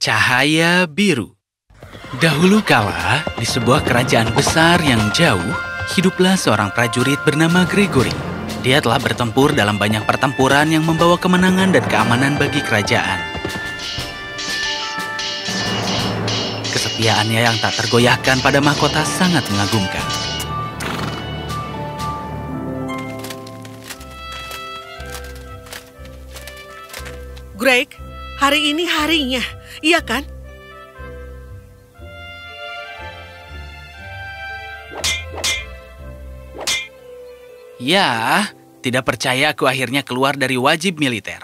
Cahaya biru. Dahulu kala, di sebuah kerajaan besar yang jauh, hiduplah seorang prajurit bernama Gregory. Dia telah bertempur dalam banyak pertempuran yang membawa kemenangan dan keamanan bagi kerajaan. Kesetiaannya yang tak tergoyahkan pada mahkota sangat mengagumkan. Greg, hari ini harinya, iya kan? Ya, tidak percaya aku akhirnya keluar dari wajib militer.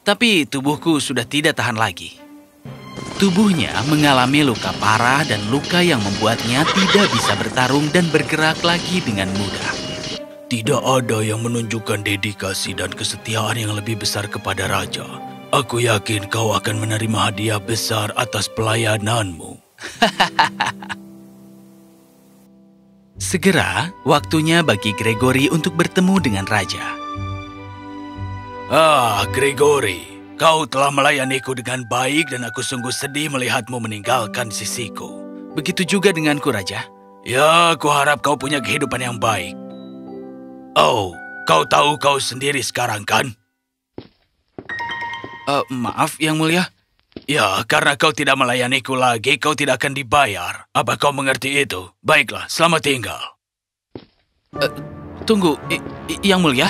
Tapi tubuhku sudah tidak tahan lagi. Tubuhnya mengalami luka parah dan luka yang membuatnya tidak bisa bertarung dan bergerak lagi dengan mudah. Tidak ada yang menunjukkan dedikasi dan kesetiaan yang lebih besar kepada raja. Aku yakin kau akan menerima hadiah besar atas pelayananmu. Segera, waktunya bagi Gregory untuk bertemu dengan raja. Gregory, kau telah melayaniku dengan baik dan aku sungguh sedih melihatmu meninggalkan sisiku. Begitu juga denganku, Raja. Ya, aku harap kau punya kehidupan yang baik. Oh, kau tahu kau sendiri sekarang, kan? Maaf, Yang Mulia. Ya, karena kau tidak melayaniku lagi, kau tidak akan dibayar. Apa kau mengerti itu? Baiklah, selamat tinggal. Tunggu, Yang Mulia.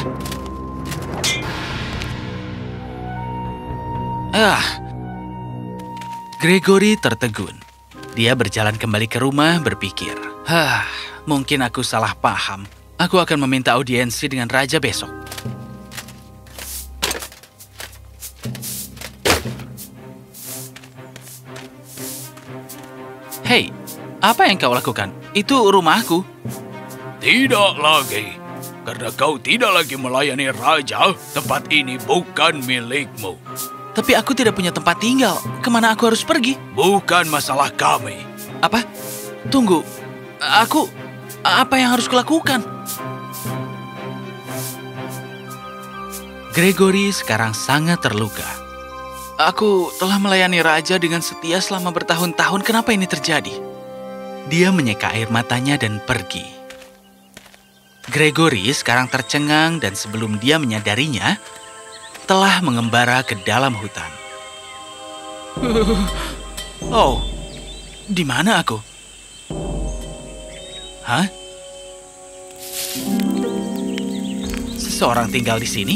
Gregory tertegun. Dia berjalan kembali ke rumah berpikir, mungkin aku salah paham. Aku akan meminta audiensi dengan raja besok. Hei, apa yang kau lakukan? Itu rumahku. Tidak lagi. Karena kau tidak lagi melayani raja, tempat ini bukan milikmu. Tapi aku tidak punya tempat tinggal. Kemana aku harus pergi? Bukan masalah kami. Apa? Tunggu. Apa yang harus kulakukan? Gregory sekarang sangat terluka. Aku telah melayani raja dengan setia selama bertahun-tahun. Kenapa ini terjadi? Dia menyeka air matanya dan pergi. Gregory sekarang tercengang dan sebelum dia menyadarinya, telah mengembara ke dalam hutan. Oh, di mana aku? Hah? Seseorang tinggal di sini?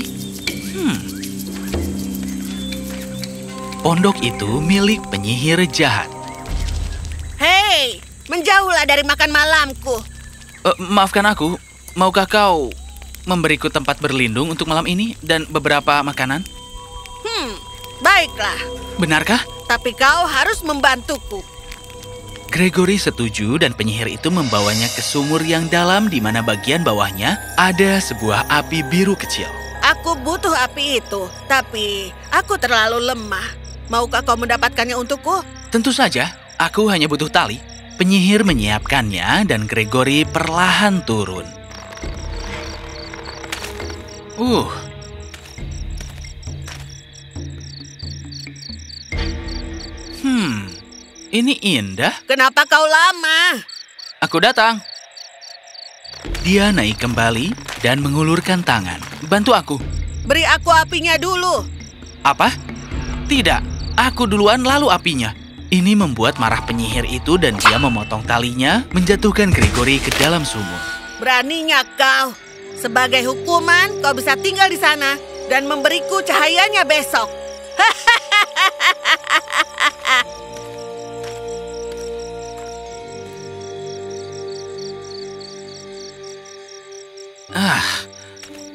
Pondok itu milik penyihir jahat. Hei, menjauhlah dari makan malamku. Maafkan aku, maukah kau memberiku tempat berlindung untuk malam ini dan beberapa makanan? Baiklah. Benarkah? Tapi kau harus membantuku. Gregory setuju dan penyihir itu membawanya ke sumur yang dalam di mana bagian bawahnya ada sebuah api biru kecil. Aku butuh api itu, tapi aku terlalu lemah. Maukah kau mendapatkannya untukku? Tentu saja, aku hanya butuh tali. Penyihir menyiapkannya dan Gregory perlahan turun. Ini indah. Kenapa kau lama? Aku datang. Dia naik kembali dan mengulurkan tangan. Bantu aku. Beri aku apinya dulu. Apa? Tidak, aku duluan lalu apinya. Ini membuat marah penyihir itu dan dia memotong talinya, menjatuhkan Gregory ke dalam sumur. Beraninya kau. Sebagai hukuman, kau bisa tinggal di sana dan memberiku cahayanya besok.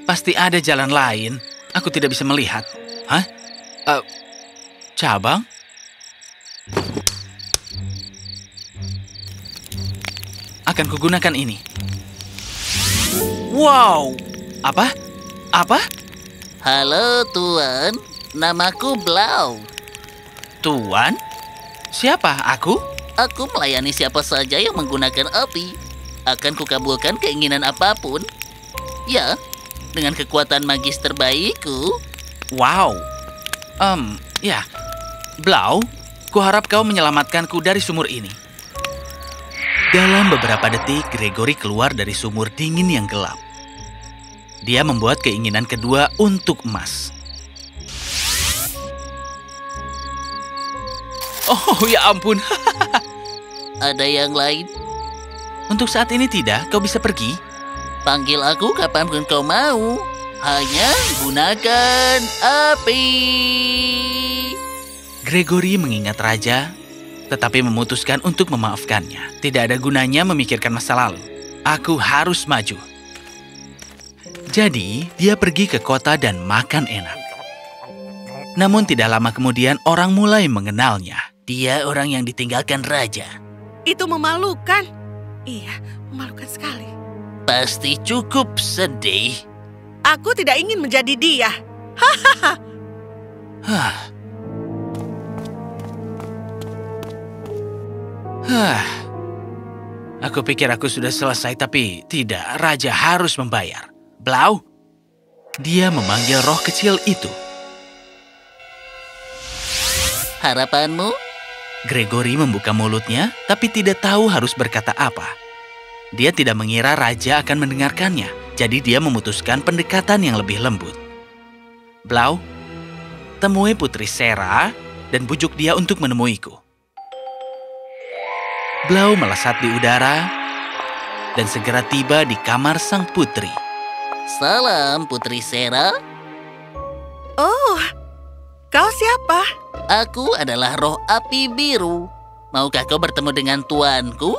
Pasti ada jalan lain. Aku tidak bisa melihat. Hah? Cabang? Akan kugunakan ini. Wow! Apa? Halo, Tuan. Namaku Blau. Tuan? Siapa? Aku? Aku melayani siapa saja yang menggunakan api. Akan kukabulkan keinginan apapun. Ya, dengan kekuatan magis terbaikku. Wow. Ya. Blau, kuharap kau menyelamatkanku dari sumur ini. Dalam beberapa detik, Gregory keluar dari sumur dingin yang gelap. Dia membuat keinginan kedua untuk emas. Oh, ya ampun. Ada yang lain? Untuk saat ini tidak, kau bisa pergi. Panggil aku kapanpun kau mau. Hanya gunakan api. Gregory mengingat raja, tetapi memutuskan untuk memaafkannya. Tidak ada gunanya memikirkan masa lalu. Aku harus maju. Jadi, dia pergi ke kota dan makan enak. Namun tidak lama kemudian orang mulai mengenalnya. Dia orang yang ditinggalkan raja. Itu memalukan. Iya, memalukan sekali. Pasti cukup sedih. Aku tidak ingin menjadi dia. Aku pikir aku sudah selesai, tapi tidak. Raja harus membayar. Blau, dia memanggil roh kecil itu. Harapanmu? Gregory membuka mulutnya, tapi tidak tahu harus berkata apa. Dia tidak mengira raja akan mendengarkannya, jadi dia memutuskan pendekatan yang lebih lembut. Blau, temui Putri Sera dan bujuk dia untuk menemuiku. Blau melesat di udara dan segera tiba di kamar sang putri. Salam, Putri Sera. Oh, kau siapa? Aku adalah roh api biru. Maukah kau bertemu dengan tuanku?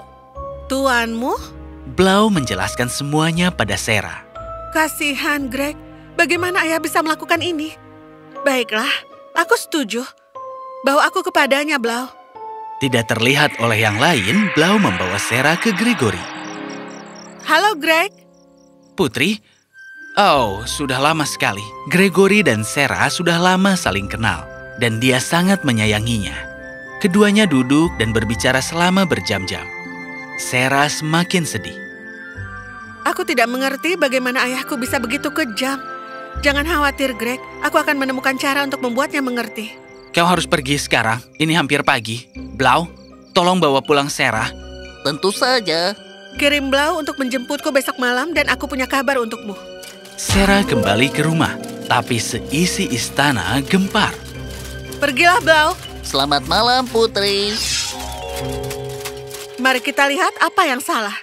Tuanmu? Blau menjelaskan semuanya pada Sera. Kasihan, Greg. Bagaimana ayah bisa melakukan ini? Baiklah, aku setuju. Bawa aku kepadanya, Blau. Tidak terlihat oleh yang lain, Blau membawa Sera ke Gregory. Halo, Greg. Putri? Oh, sudah lama sekali. Gregory dan Sera sudah lama saling kenal, dan dia sangat menyayanginya. Keduanya duduk dan berbicara selama berjam-jam. Sera semakin sedih. Aku tidak mengerti bagaimana ayahku bisa begitu kejam. Jangan khawatir, Greg. Aku akan menemukan cara untuk membuatnya mengerti. Kau harus pergi sekarang. Ini hampir pagi. Blau, tolong bawa pulang Sera. Tentu saja. Kirim Blau untuk menjemputku besok malam dan aku punya kabar untukmu. Sera kembali ke rumah, tapi seisi istana gempar. Pergilah, Blau. Selamat malam, Putri. Mari kita lihat apa yang salah.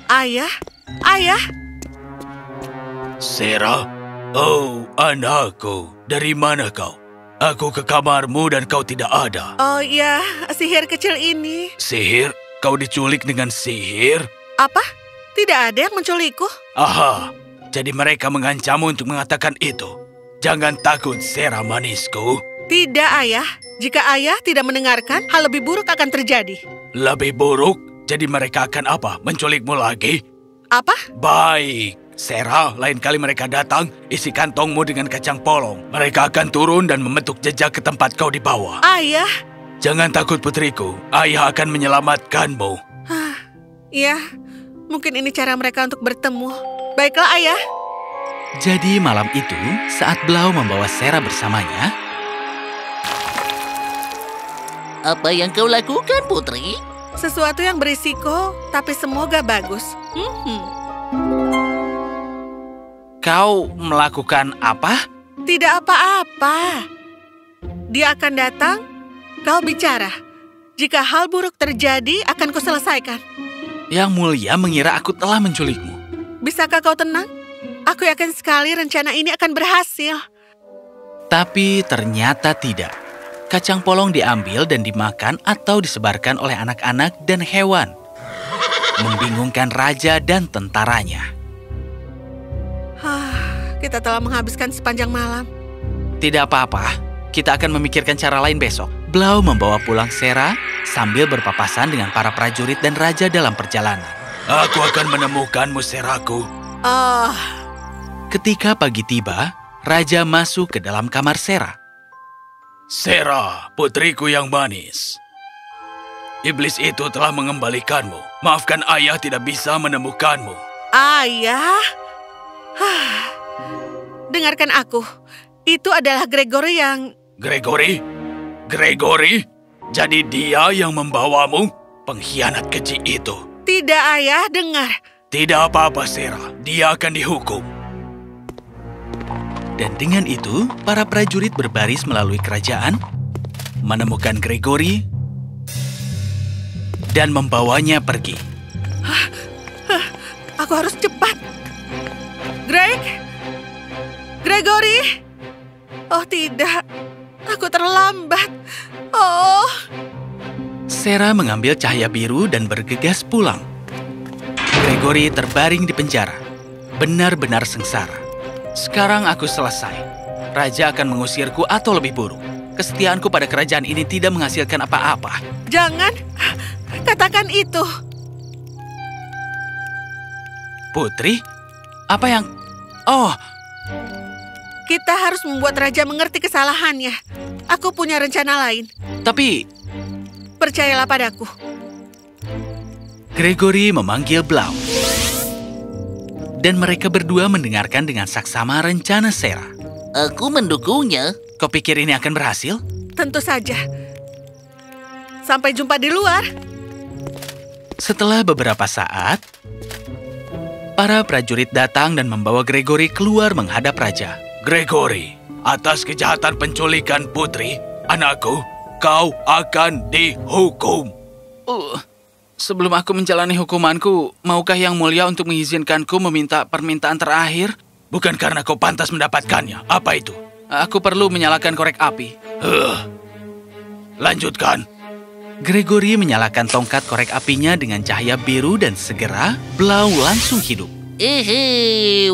Ayah, ayah. Sera, oh anakku, dari mana kau? Aku ke kamarmu dan kau tidak ada. Oh iya, sihir kecil ini. Sihir? Kau diculik dengan sihir? Apa? Tidak ada yang menculikku. Aha, jadi mereka mengancammu untuk mengatakan itu. Jangan takut, Sera manisku. Tidak, ayah. Jika ayah tidak mendengarkan, hal lebih buruk akan terjadi. Lebih buruk? Jadi mereka akan apa? Menculikmu lagi? Apa? Baik. Sera, lain kali mereka datang, isi kantongmu dengan kacang polong. Mereka akan turun dan membentuk jejak ke tempat kau dibawa. Ayah. Jangan takut, putriku. Ayah akan menyelamatkanmu. Iya, mungkin ini cara mereka untuk bertemu. Baiklah, ayah. Jadi malam itu, saat Blau membawa Sera bersamanya, Apa yang kau lakukan, Putri? sesuatu yang berisiko, tapi semoga bagus. Kau melakukan apa? Tidak apa-apa. Dia akan datang, kau bicara. Jika hal buruk terjadi, akan kuselesaikan. Yang Mulia mengira aku telah menculikmu. Bisakah kau tenang? Aku yakin sekali rencana ini akan berhasil. Tapi ternyata tidak. Kacang polong diambil dan dimakan atau disebarkan oleh anak-anak dan hewan. Membingungkan raja dan tentaranya. Kita telah menghabiskan sepanjang malam. Tidak apa-apa, kita akan memikirkan cara lain besok. Blau membawa pulang Sera sambil berpapasan dengan para prajurit dan raja dalam perjalanan. Aku akan menemukanmu, Seraku. Ketika pagi tiba, raja masuk ke dalam kamar Sera. Sera, putriku yang manis. Iblis itu telah mengembalikanmu. Maafkan ayah tidak bisa menemukanmu. Ayah? Dengarkan aku. Itu adalah Gregory yang Gregory? Gregory? Jadi dia yang membawamu? Pengkhianat keji itu. Tidak, Ayah, dengar. Tidak apa-apa, Sarah. Dia akan dihukum. Dan dengan itu, para prajurit berbaris melalui kerajaan, menemukan Gregory, dan membawanya pergi. Aku harus cepat. Gregory? Oh tidak, aku terlambat. Oh. Sarah mengambil cahaya biru dan bergegas pulang. Gregory terbaring di penjara. Benar-benar sengsara. Sekarang aku selesai. Raja akan mengusirku atau lebih buruk. Kesetiaanku pada kerajaan ini tidak menghasilkan apa-apa. Jangan katakan itu. Putri? Apa yang... Oh, kita harus membuat Raja mengerti kesalahannya. Aku punya rencana lain. tapi... Percayalah padaku. Gregory memanggil Blau. Dan mereka berdua mendengarkan dengan saksama rencana Sarah. Aku mendukungnya. Kau pikir ini akan berhasil? Tentu saja. Sampai jumpa di luar. Setelah beberapa saat, para prajurit datang dan membawa Gregory keluar menghadap raja. Gregory, atas kejahatan penculikan putri, anakku, kau akan dihukum. Sebelum aku menjalani hukumanku, maukah Yang Mulia untuk mengizinkanku meminta permintaan terakhir? Bukan karena kau pantas mendapatkannya. Apa itu? Aku perlu menyalakan korek api. Lanjutkan. Gregory menyalakan tongkat korek apinya dengan cahaya biru dan segera Blau langsung hidup.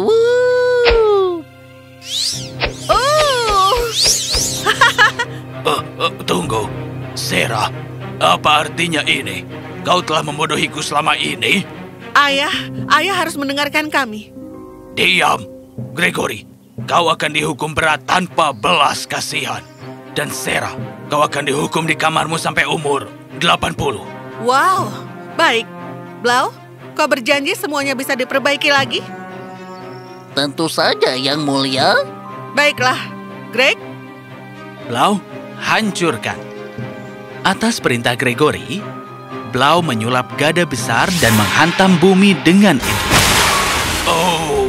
Wuh. Tunggu, Sarah, apa artinya ini? Kau telah membodohiku selama ini? Ayah harus mendengarkan kami. Diam, Gregory. Kau akan dihukum berat tanpa belas kasihan. Dan Sarah, kau akan dihukum di kamarmu sampai umur 80. Wow, baik. Blau, kau berjanji semuanya bisa diperbaiki lagi? Tentu saja, Yang Mulia. Baiklah, Greg. Blau, hancurkan. Atas perintah Gregory, Blau menyulap gada besar dan menghantam bumi dengan itu. Oh.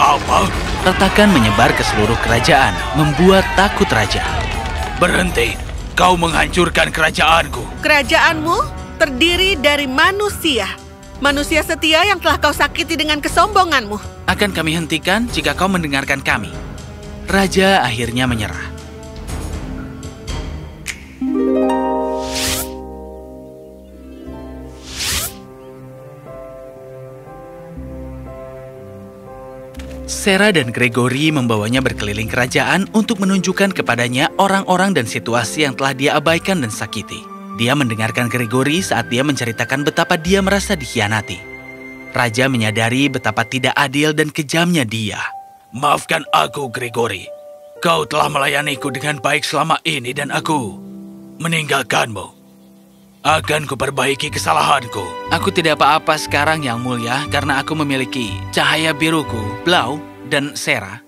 Apa? Retakan menyebar ke seluruh kerajaan, membuat takut raja. Berhenti, kau menghancurkan kerajaanku. Kerajaanmu terdiri dari manusia. Manusia setia yang telah kau sakiti dengan kesombonganmu. Akan kami hentikan jika kau mendengarkan kami. Raja akhirnya menyerah. Sarah dan Gregory membawanya berkeliling kerajaan untuk menunjukkan kepadanya orang-orang dan situasi yang telah dia abaikan dan sakiti. Dia mendengarkan Gregory saat dia menceritakan betapa dia merasa dikhianati. Raja menyadari betapa tidak adil dan kejamnya dia. Maafkan aku, Gregory. Kau telah melayaniku dengan baik selama ini dan aku meninggalkanmu. Akan kuperbaiki kesalahanku. Aku tidak apa-apa sekarang, Yang Mulia, karena aku memiliki cahaya biruku, Blau, dan Sarah.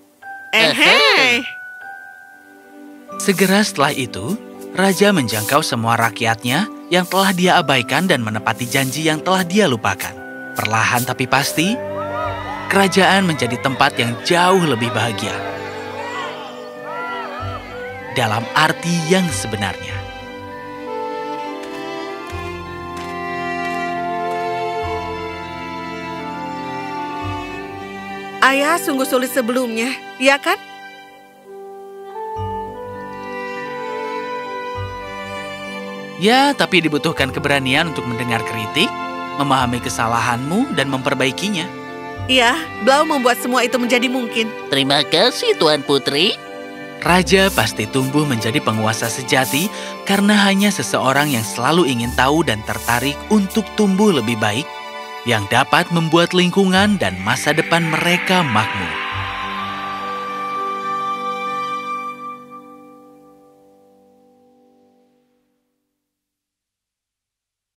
Segera setelah itu, Raja menjangkau semua rakyatnya yang telah dia abaikan dan menepati janji yang telah dia lupakan. Perlahan tapi pasti, kerajaan menjadi tempat yang jauh lebih bahagia. Dalam arti yang sebenarnya. Ayah sungguh sulit sebelumnya, ya kan? Ya, tapi dibutuhkan keberanian untuk mendengar kritik, memahami kesalahanmu, dan memperbaikinya. Iya, Blau membuat semua itu menjadi mungkin. Terima kasih, Tuan Putri. Raja pasti tumbuh menjadi penguasa sejati karena hanya seseorang yang selalu ingin tahu dan tertarik untuk tumbuh lebih baik, yang dapat membuat lingkungan dan masa depan mereka makmur.